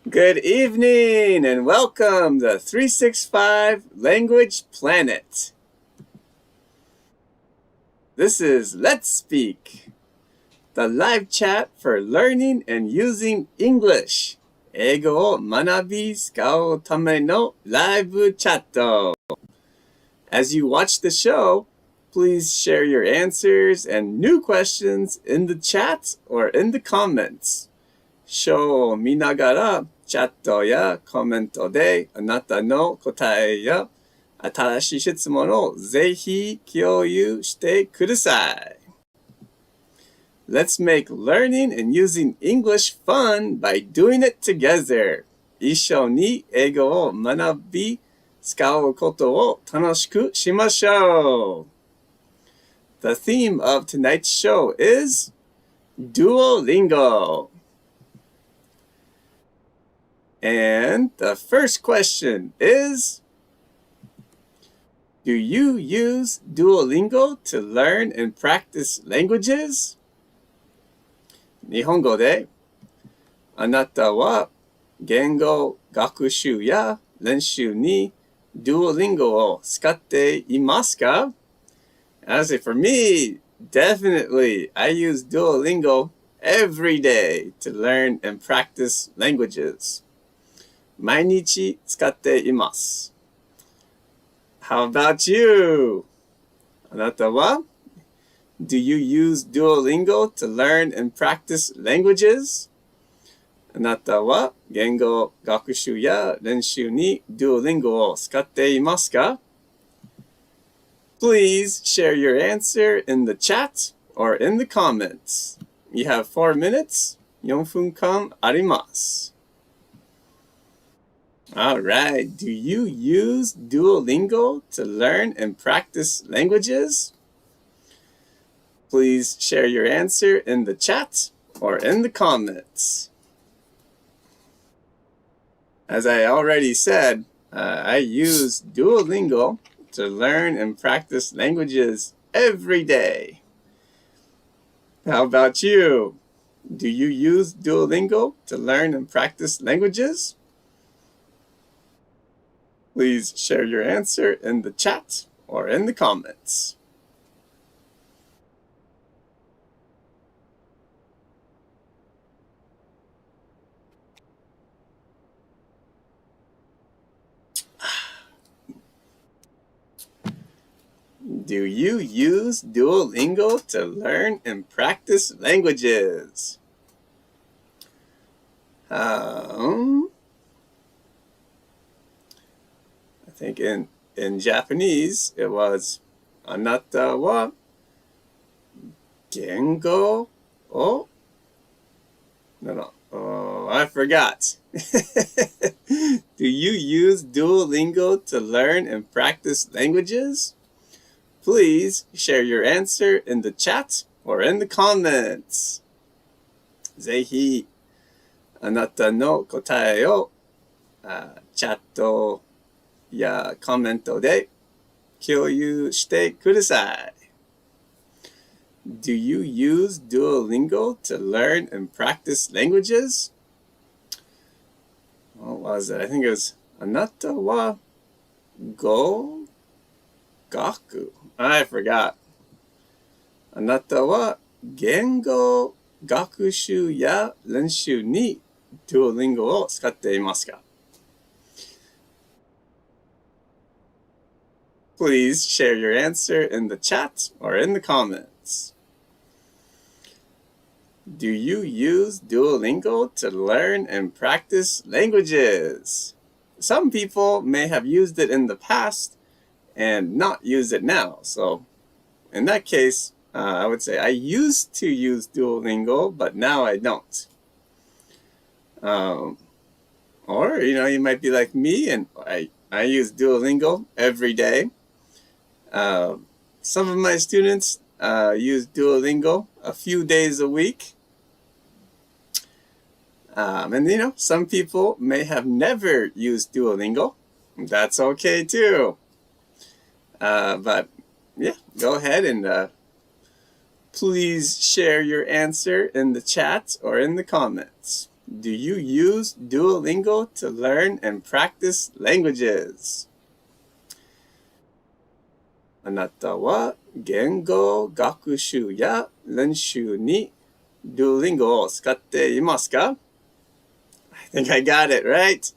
Good evening and welcome to 365 Language Planet. This is Let's Speak, the live chat for learning and using English. 英語を学び使うためのライブチャット. As you watch the show, please share your answers and new questions in the chat or in the comments. ショーを見ながらチャットやコメントであなたの答えや新しい質問をぜひ共有してください。Let's make learning and using English fun by doing it together. 一緒に英語を学び、使うことを楽しくしましょう。The theme of tonight's show is Duolingo. And the first question is, do you use Duolingo to learn and practice languages? 日本語で、あなたは言語学習や練習に Duolingo を使っていますか? Honestly, for me, definitely, I use Duolingo every day to learn and practice languages. 毎日使っています。How about you? あなたは Do you use Duolingo to learn and practice languages? あなたは言語学習や練習に Duolingo を使っていますか? Please share your answer in the chat or in the comments. You have 4 minutes. 4分間あります。All right. Do you use Duolingo to learn and practice languages? Please share your answer in the chat or in the comments. As I already said, I use Duolingo to learn and practice languages every day. How about you? Do you use Duolingo to learn and practice languages? Please share your answer in the chat or in the comments. Do you use Duolingo to learn and practice languages? I think in Japanese it was あなたは言語を No, I forgot. Do you use Duolingo to learn and practice languages? Please share your answer in the chat or in the comments. ぜひあなたの答えをチャットやコメントで共有してください。Do you use Duolingo to learn and practice languages? What was it? I think it was あなたは語学 I forgot. あなたは言語学習や練習に Duolingo を使っていますか? Please share your answer in the chat or in the comments. Do you use Duolingo to learn and practice languages? Some people may have used it in the past and not use it now. So in that case, I would say I used to use Duolingo, but now I don't. Or, you might be like me and I use Duolingo every day. Some of my students use Duolingo a few days a week. And some people may have never used Duolingo. That's okay too. But yeah, go ahead and please share your answer in the chat or in the comments. Do you use Duolingo to learn and practice languages? あなたは言語学習や練習に Duolingo を使っていますか? I think I got it, right?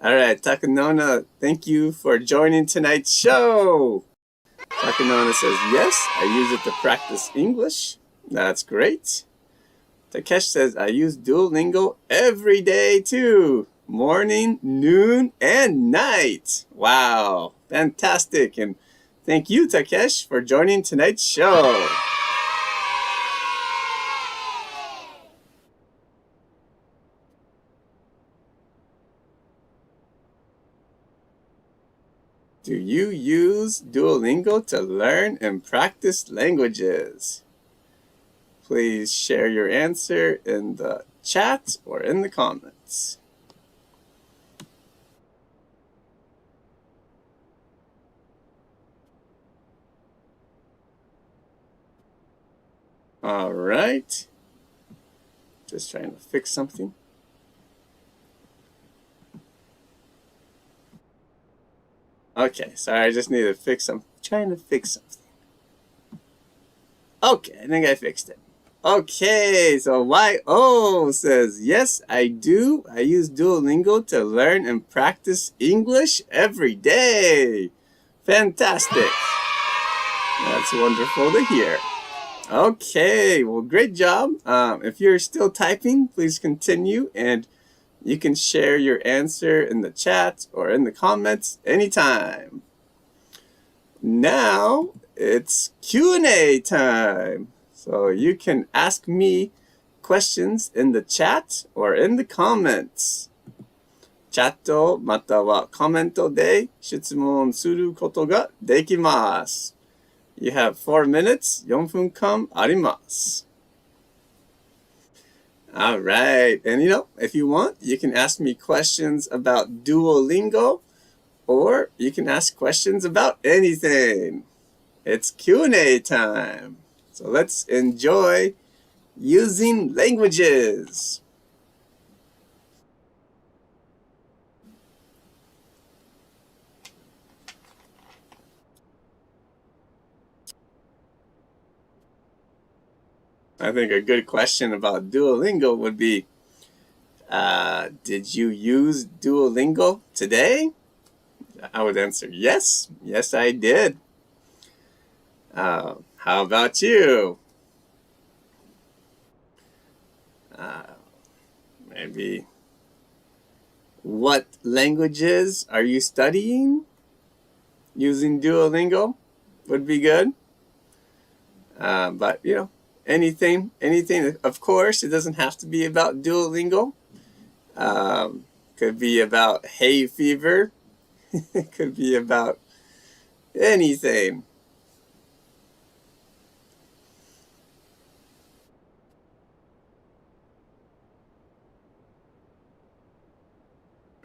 Alright, Takanona, thank you for joining tonight's show. Takanona says, yes, I use it to practice English. That's great. Takesh says, I use Duolingo every day too. Morning, noon, and night. Wow, fantastic. And thank you, Takesh, for joining tonight's show. Do you use Duolingo to learn and practice languages? Please share your answer in the chat or in the comments. All right. Just trying to fix something. Okay, sorry, I just need to fix something. Trying to fix something. Okay, I think I fixed it. Okay, so YO says, yes, I do. I use Duolingo to learn and practice English every day. Fantastic. That's wonderful to hear. Okay, well, great job. If you're still typing, please continue, and you can share your answer in the chat or in the comments anytime. Now it's Q&A time. So you can ask me questions in the chat or in the comments. チャットまたはコメントで質問することができます。You have 4 minutes, 4分間あります。All right. And if you want, you can ask me questions about Duolingo, or you can ask questions about anything. It's Q&A time. So let's enjoy using languages. I think a good question about Duolingo would be, did you use Duolingo today? I would answer yes. Yes, I did. How about you? Maybe what languages are you studying? Using Duolingo would be good. But, anything. Of course, it doesn't have to be about Duolingo. Could be about hay fever. It could be about anything.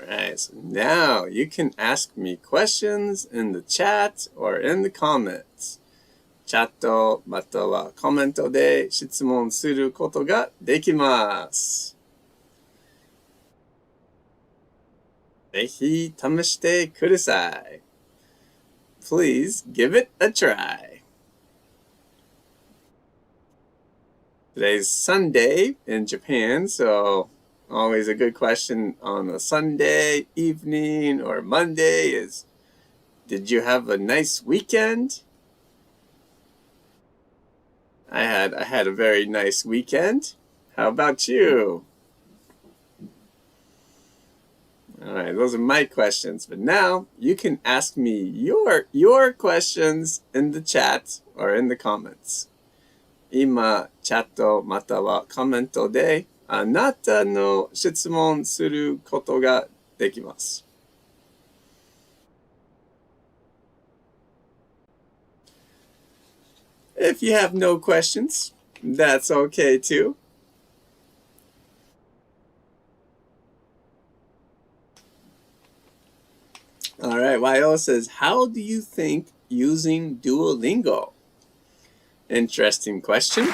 Alright, so now you can ask me questions in the chat or in the comments. チャットまたはコメントで質問することができます。ぜひ試してください。Please give it a try. Today's Sunday in Japan, so always a good question on a Sunday evening or Monday is, did you have a nice weekend? I had a very nice weekend. How about you? All right, those are my questions. But now you can ask me your questions in the chat or in the comments. 今、チャットまたはコメントであなたの質問することができます。If you have no questions, that's okay too. All right, YO says, how do you think using Duolingo? Interesting question.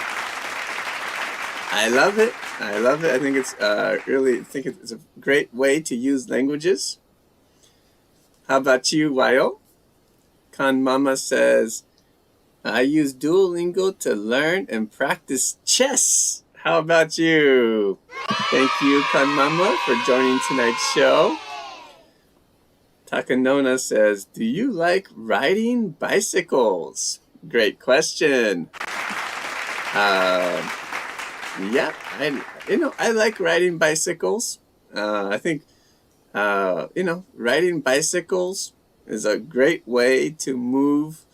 I love it. I love it. I think it's it's a great way to use languages. How about you, Wayo? Kan Mama says, I use Duolingo to learn and practice chess. How about you? Thank you, Kan Mama, for joining tonight's show. Takanona says, do you like riding bicycles? Great question. Yeah, I like riding bicycles. I think, riding bicycles is a great way to move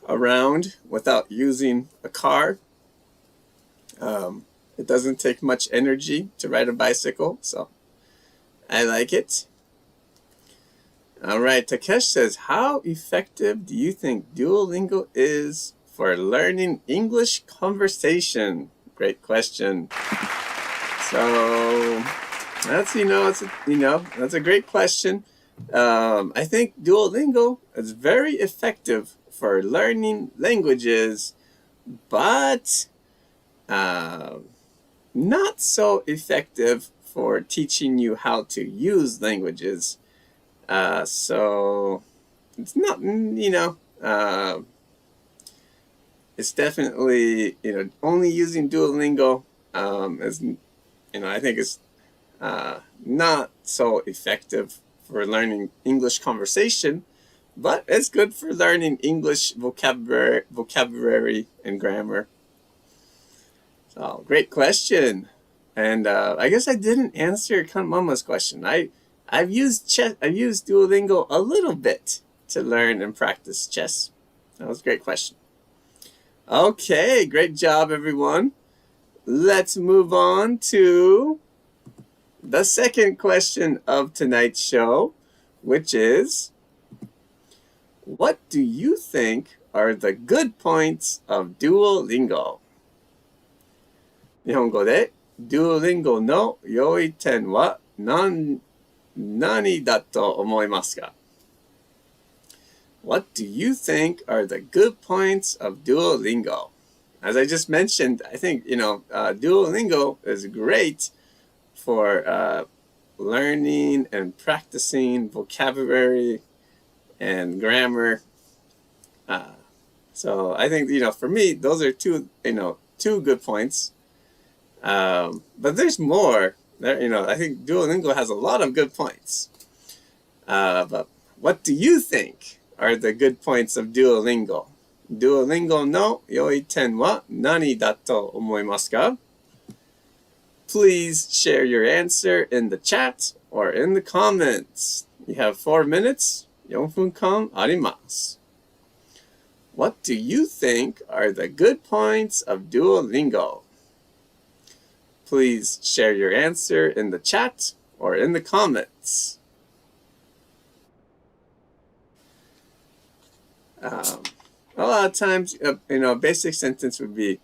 around without using a car. It doesn't take much energy to ride a bicycle, so I like it. All right, Takesh says, how effective do you think Duolingo is for learning English conversation? Great question. So that's a great question. I think Duolingo is very effective for learning languages, but not so effective for teaching you how to use languages. So it's not, it's definitely, only using Duolingo is, I think is not so effective for learning English conversation, but it's good for learning English vocabulary and grammar. So great question. And I guess I didn't answer Mama's question. I've used Duolingo a little bit to learn and practice chess. That was a great question. Okay, great job, everyone. Let's move on to the second question of tonight's show, which is, what do you think are the good points of Duolingo? 日本語で Duolingo の良い点は何だと思いますか? What do you think are the good points of Duolingo? As I just mentioned, I think, Duolingo is great for learning and practicing vocabulary and grammar. So I think, for me, those are two good points. But there's more. I think Duolingo has a lot of good points. But what do you think are the good points of Duolingo? Duolingo の良い点は何だと思いますか? Please share your answer in the chat or in the comments. You have 4 minutes. 4分間あります. What do you think are the good points of Duolingo? Please share your answer in the chat or in the comments. A lot of times, a basic sentence would be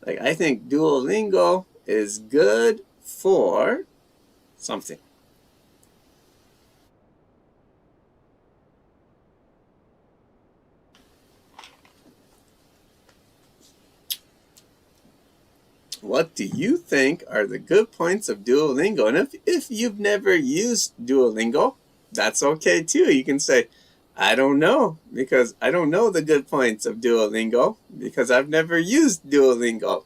like, I think Duolingo is good for something. What do you think are the good points of Duolingo? And if you've never used Duolingo, that's okay too. You can say, I don't know, because I don't know the good points of Duolingo because I've never used Duolingo.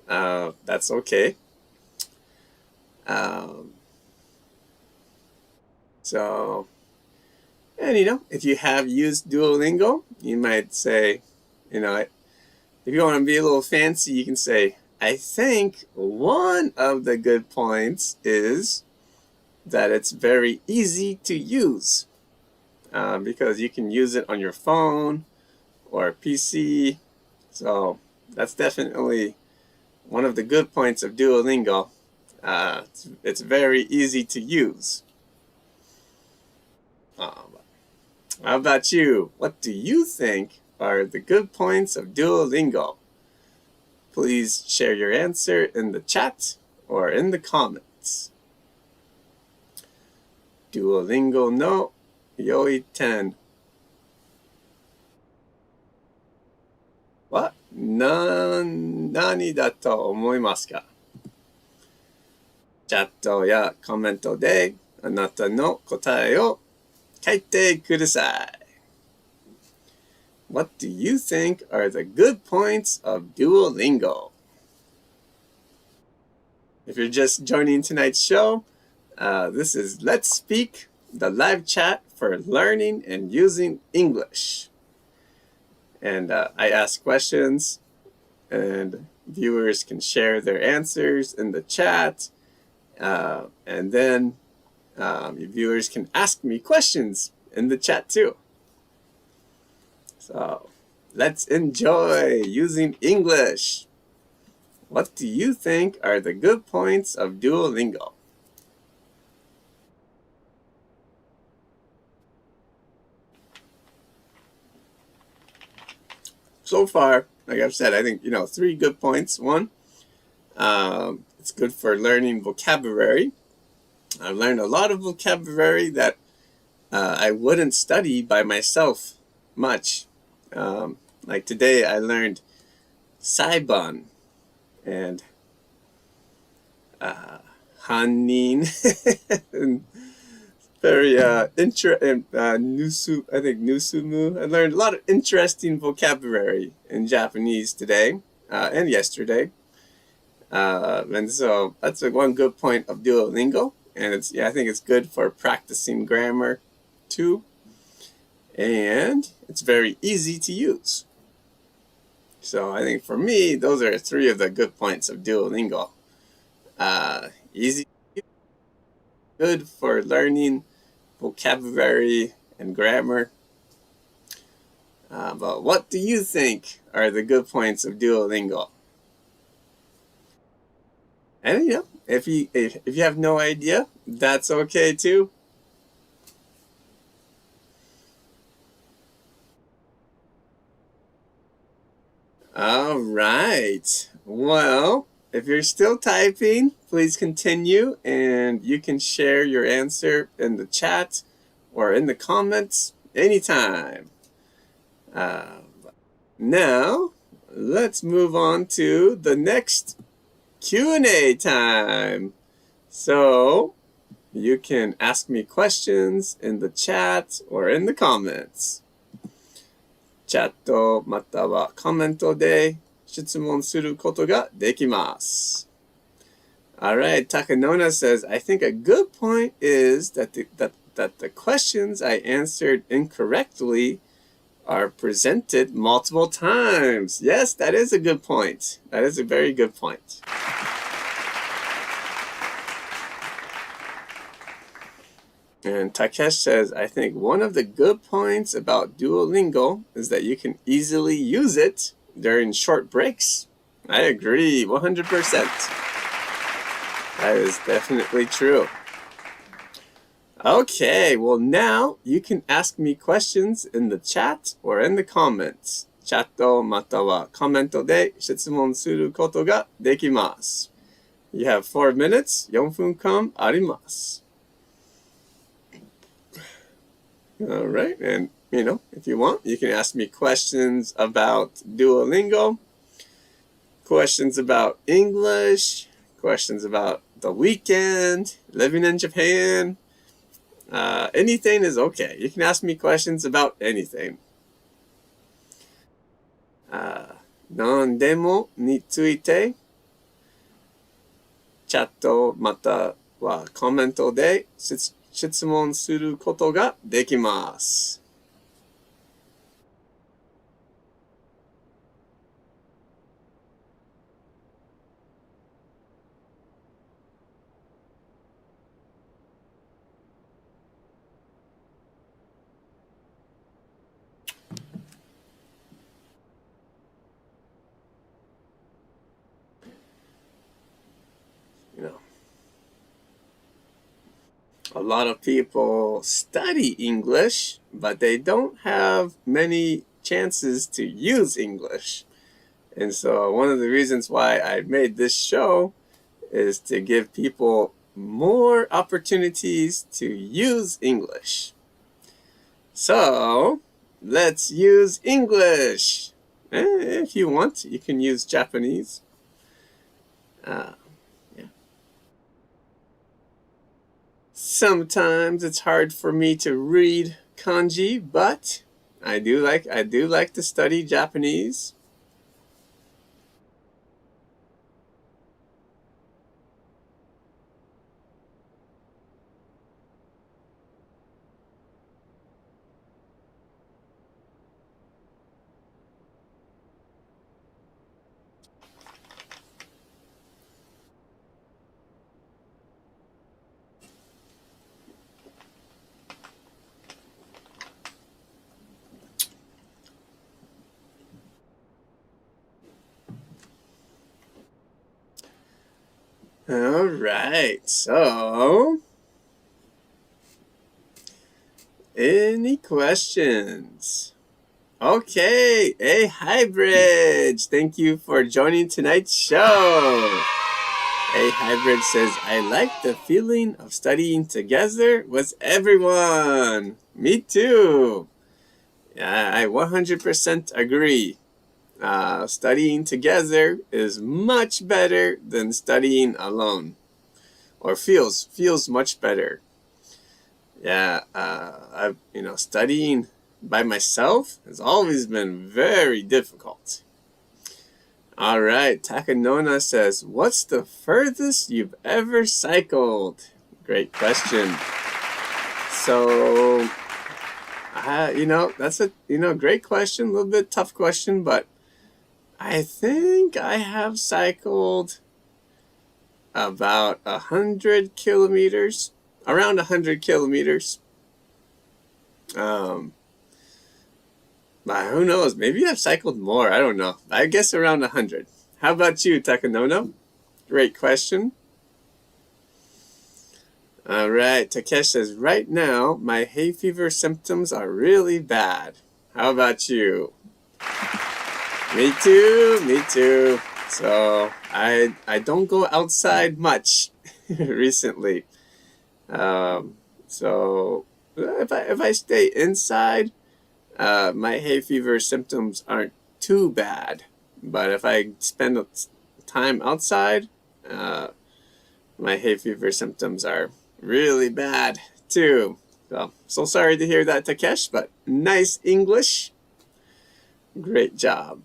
That's okay. And if you have used Duolingo, you might say, if you want to be a little fancy, you can say, I think one of the good points is that it's very easy to use. Because you can use it on your phone or PC. So that's definitely one of the good points of Duolingo. It's very easy to use. How about you? What do you think are the good points of Duolingo? Please share your answer in the chat or in the comments. Duolingo no Yoi 10. What 何だと思いますか？チャットやコメントであなたの答えを書いてください。What do you think are the good points of Duolingo? If you're just joining tonight's show, this is Let's Speak, the live chat for learning and using English. And I ask questions, and viewers can share their answers in the chat. And then viewers can ask me questions in the chat too. So let's enjoy using English. What do you think are the good points of Duolingo? So far, like I've said, I think, 3 good points. One, it's good for learning vocabulary. I've learned a lot of vocabulary that I wouldn't study by myself much. Like today, I learned Saiban and Hanin and very Nusumu. I learned a lot of interesting vocabulary in Japanese today and yesterday. And so that's one good point of Duolingo. And I think it's good for practicing grammar too. And it's very easy to use. So I think for me, those are 3 of the good points of Duolingo. Easy, good for learning vocabulary and grammar. But what do you think are the good points of Duolingo? And if you have no idea, that's okay too. All right. Well, if you're still typing, please continue, and you can share your answer in the chat or in the comments anytime. Now, let's move on to the next Q&A time. So, you can ask me questions in the chat or in the comments. チャットまたはコメントで質問することができます。Alright, Takanona says, I think a good point is that the questions I answered incorrectly are presented multiple times. Yes, that is a good point. That is a very good point. And Takesh says, I think one of the good points about Duolingo is that you can easily use it during short breaks. I agree 100%. That is definitely true. Okay, well now you can ask me questions in the chat or in the comments. チャットまたはコメントで質問することができます。You have 4 minutes, 4分間あります。All right, and if you want, you can ask me questions about Duolingo, questions about English, questions about the weekend, living in Japan. Anything is okay. You can ask me questions about anything. 何でもについて、チャットまたはコメントで質問することができます。A lot of people study English, but they don't have many chances to use English. And so one of the reasons why I made this show is to give people more opportunities to use English. So let's use English. if you want, you can use Japanese. Yeah. Sometimes it's hard for me to read kanji, but I do like to study Japanese. All right, so any questions? Okay, a hybrid. Thank you for joining tonight's show. A hybrid says, I like the feeling of studying together with everyone. Me too. Yeah, I 100% agree. Studying together is much better than studying alone, or feels much better. Yeah, studying by myself has always been very difficult. All right, Takanona says, what's the furthest you've ever cycled? Great question. So, that's a great question. A little bit tough question, but I think I have cycled about 100 kilometers, around 100 kilometers. But who knows? Maybe I've cycled more. I don't know. I guess around 100. How about you, Takanono? Great question. All right, Takesh says, right now, my hay fever symptoms are really bad. How about you? Me too. So I don't go outside much recently. So if I stay inside, my hay fever symptoms aren't too bad. But if I spend time outside, my hay fever symptoms are really bad too. So sorry to hear that, Takesh, but nice English. Great job.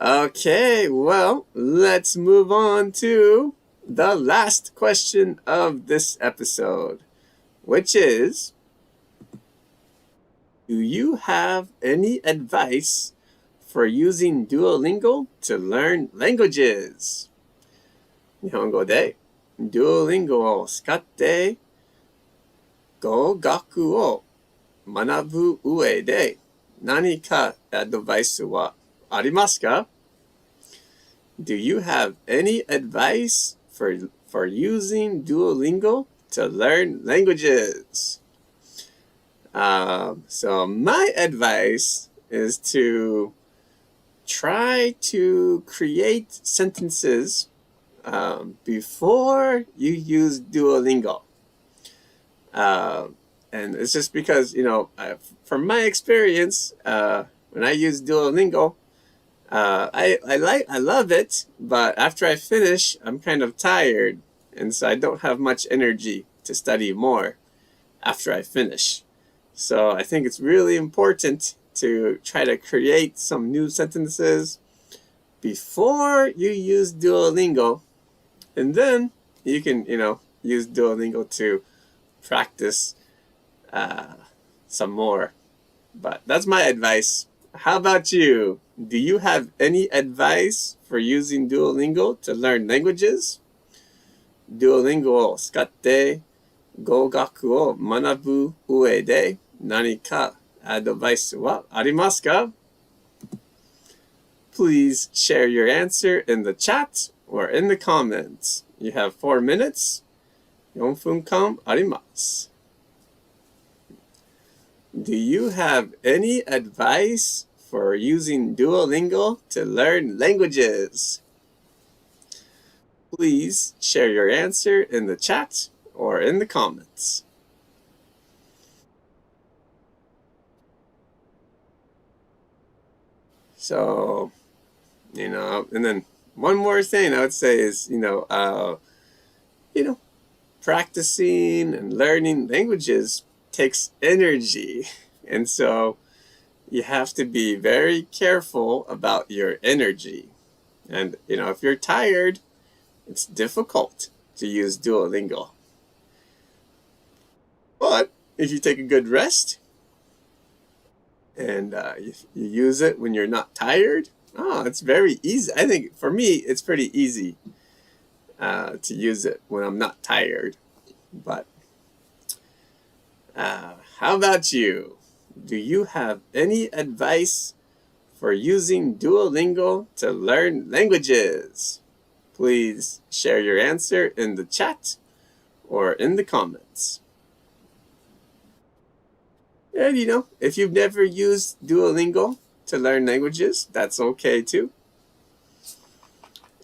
Okay, well, let's move on to the last question of this episode, which is, do you have any advice for using Duolingo to learn languages? 日本語で Duolingo を使って語学を学ぶ上で何かアドバイスはありますか? Do you have any advice for using Duolingo to learn languages? So my advice is to try to create sentences before you use Duolingo. And it's just because, from my experience, when I use Duolingo, I love it, but after I finish, I'm kind of tired, and so I don't have much energy to study more after I finish. So I think it's really important to try to create some new sentences before you use Duolingo, and then you can, use Duolingo to practice some more. But that's my advice. How about you? Do you have any advice for using Duolingo to learn languages? Duolingo を使って語学を学ぶ上で何かアドバイスはありますか? Please share your answer in the chat or in the comments. You have 4 minutes. 4分間あります. Do you have any advice for using Duolingo to learn languages? Please share your answer in the chat or in the comments. So, and then one more thing I would say is, practicing and learning languages takes energy. And so you have to be very careful about your energy. And, if you're tired, it's difficult to use Duolingo. But if you take a good rest and you use it when you're not tired, it's very easy. I think for me, it's pretty easy to use it when I'm not tired. But how about you? Do you have any advice for using Duolingo to learn languages? Please share your answer in the chat or in the comments. And if you've never used Duolingo to learn languages, that's okay too.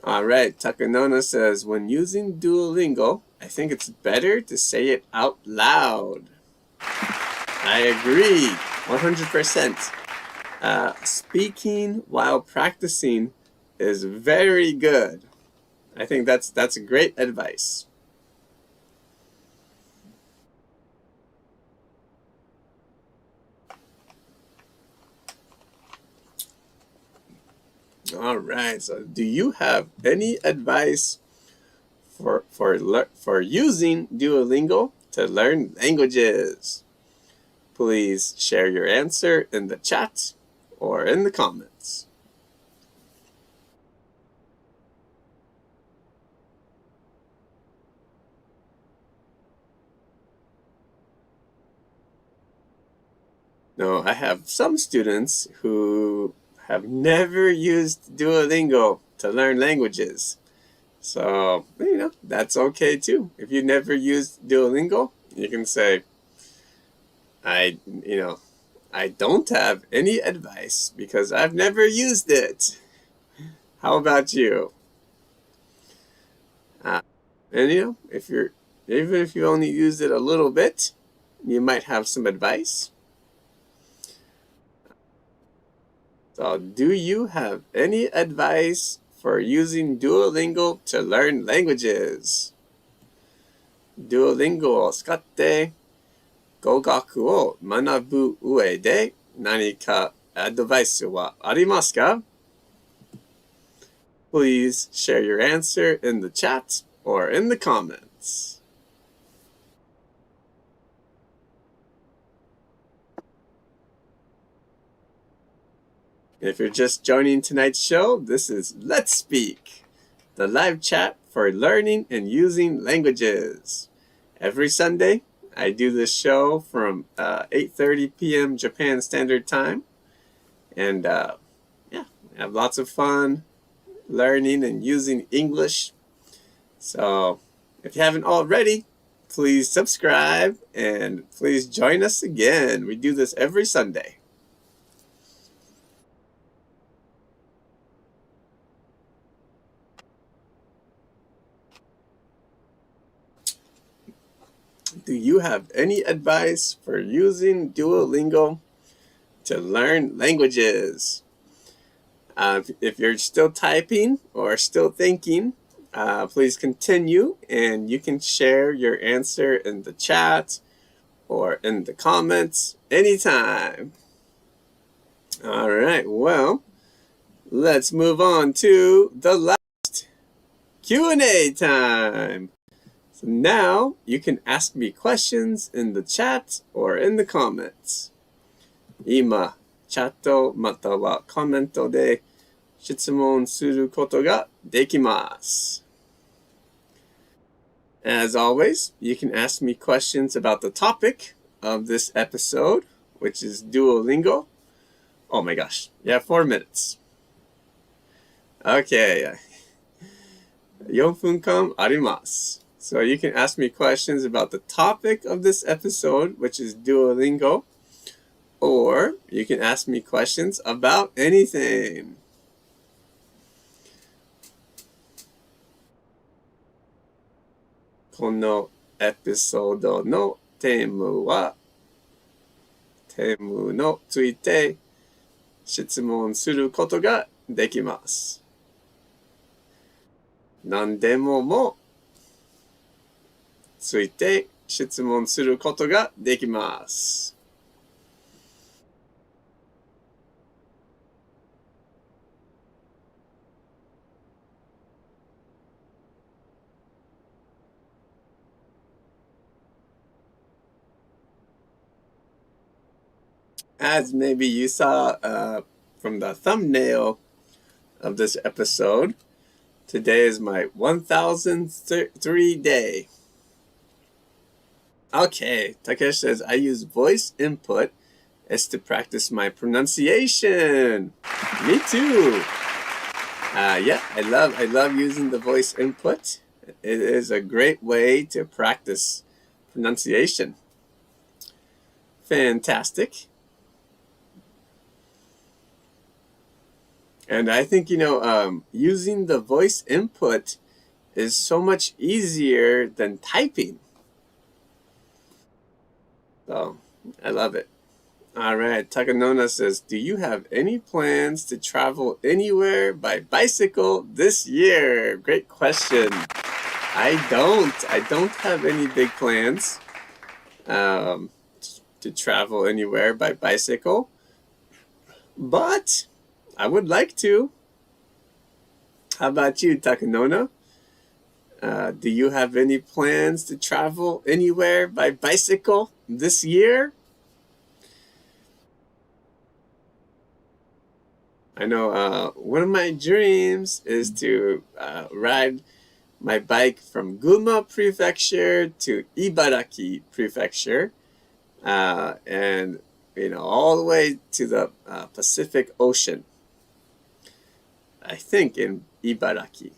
All right, Takanona says, when using Duolingo, I think it's better to say it out loud. I agree, 100%. Speaking while practicing is very good. I think that's great advice. All right. So, do you have any advice for using Duolingo to learn languages? Please share your answer in the chat or in the comments. No, I have some students who have never used Duolingo to learn languages. So, that's okay too. If you never used Duolingo, you can say, I don't have any advice because I've never used it. How about you? And even if you only used it a little bit, you might have some advice. So, do you have any advice for using Duolingo to learn languages? Duolingo を使って語学を学ぶ上で何かアドバイスはありますか? Please share your answer in the chat or in the comments. If you're just joining tonight's show, this is Let's Speak, the live chat for learning and using languages. Every Sunday, I do this show from 8:30 p.m. Japan Standard Time. And we have lots of fun learning and using English. So if you haven't already, please subscribe and please join us again. We do this every Sunday. Do you have any advice for using Duolingo to learn languages? If you're still typing or still thinking, please continue and you can share your answer in the chat or in the comments anytime. All right, well, let's move on to the last Q&A time. So now you can ask me questions in the chat or in the comments. 今、チャットまたはコメントで質問することができます。As always, you can ask me questions about the topic of this episode, which is Duolingo. Oh my gosh, you have 4 minutes. Okay. 4分間あります。So you can ask me questions about the topic of this episode, which is Duolingo, or you can ask me questions about anything. このエピソードのテーマについて質問することができます。何でもついて質問することができます。As maybe you saw from the thumbnail of this episode, today is my 1003 day. Okay, Takesh says, I use voice input as to practice my pronunciation. Me too. Yeah, I love using the voice input. It is a great way to practice pronunciation. Fantastic. And I think, using the voice input is so much easier than typing. So, I love it. All right, Takanona says, do you have any plans to travel anywhere by bicycle this year? Great question. I don't have any big plans to travel anywhere by bicycle, but I would like to. How about you, Takanona? Do you have any plans to travel anywhere by bicycle this year? I know one of my dreams is to ride my bike from Gunma Prefecture to Ibaraki Prefecture, and all the way to the Pacific Ocean. I think in Ibaraki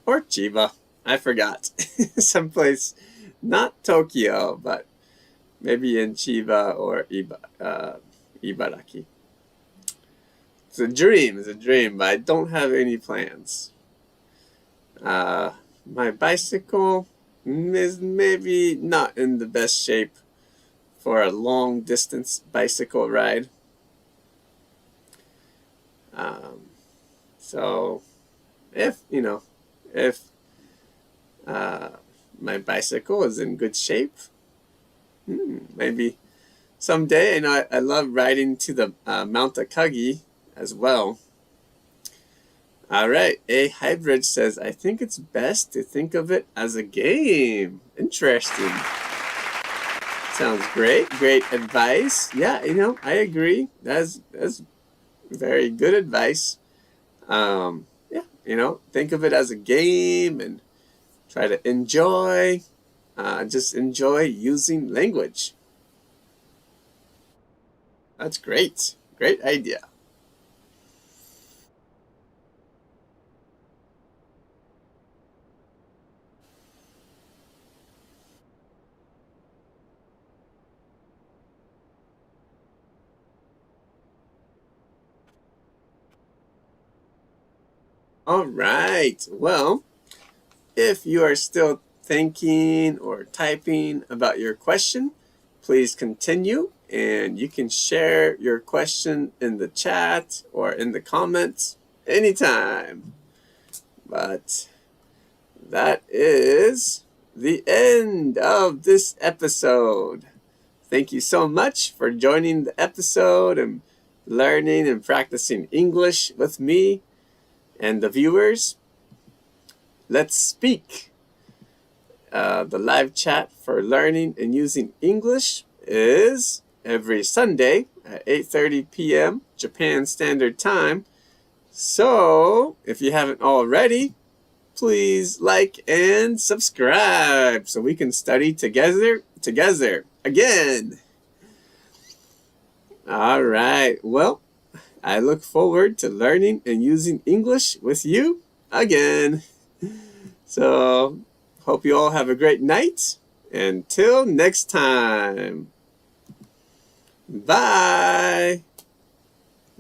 or Chiba, I forgot. Someplace, not Tokyo, but maybe in Chiba or Ibaraki. It's a dream, but I don't have any plans. My bicycle is maybe not in the best shape for a long distance bicycle ride. So if my bicycle is in good shape, maybe someday. I love riding to the Mount Akagi as well. All right, A Hybrid says, I think it's best to think of it as a game. Interesting. Sounds great. Great advice. Yeah, I agree. That's very good advice. Think of it as a game and try to enjoy using language. That's great. Great idea. All right. Well, if you are still thinking or typing about your question, please continue, and you can share your question in the chat or in the comments anytime. But that is the end of this episode. Thank you so much for joining the episode and learning and practicing English with me and the viewers. Let's speak. The live chat for learning and using English is every Sunday at 8:30 p.m. Japan Standard Time. So if you haven't already, please like and subscribe so we can study together again. All right. Well, I look forward to learning and using English with you again. So, hope you all have a great night. Until next time. Bye.